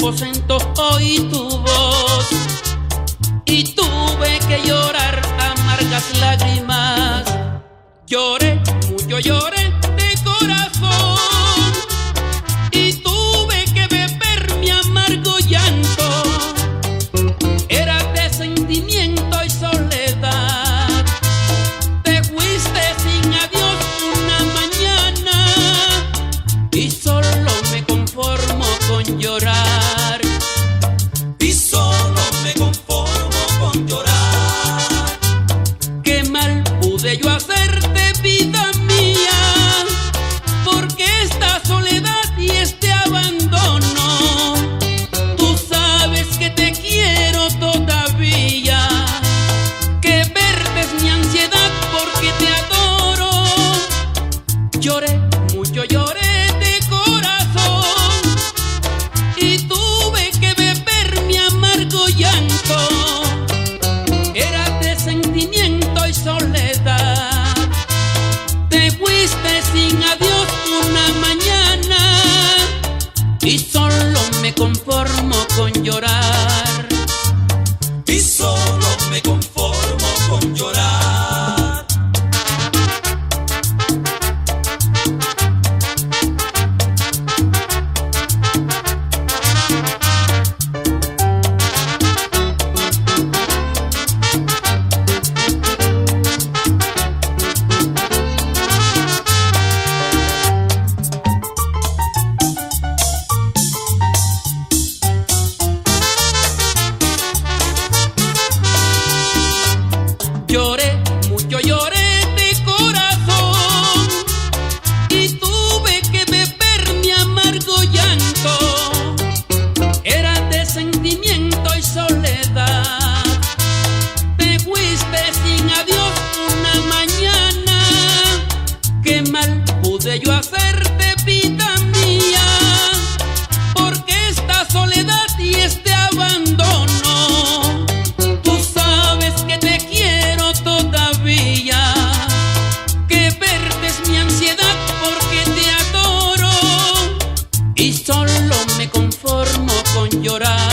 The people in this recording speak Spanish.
aposento oí tu voz y tuve que llorar amargas lágrimas. Lloré, mucho lloré de corazón y tuve que beber mi amargo llanto. Era de sentimiento y soledad. Te fuiste sin adiós una mañana y solo me conformo con llorar. Y solo me conformo con llorar. Qué mal pude yo hacerte, vida mía, porque esta soledad y este abandono. Tú sabes que te quiero todavía, que verte es mi ansiedad porque te adoro. Lloré, mucho lloré de corazón y tuve que beber mi amargo llanto. Era de sentimiento y soledad. Te fuiste sin adiós una mañana y solo me conformo con llorar. Y solo me conformo con llorar. Lloré, mucho lloré de corazón y tuve que beber mi amargo llanto. Era de sentimiento y soledad. Te fuiste sin adiós una mañana. Qué mal pude yo hacerte, vida mía, porque esta soledad y este abandono. Tú sabes que te quiero todavía, que verte es mi ansiedad porque te adoro y solo me conformo con llorar.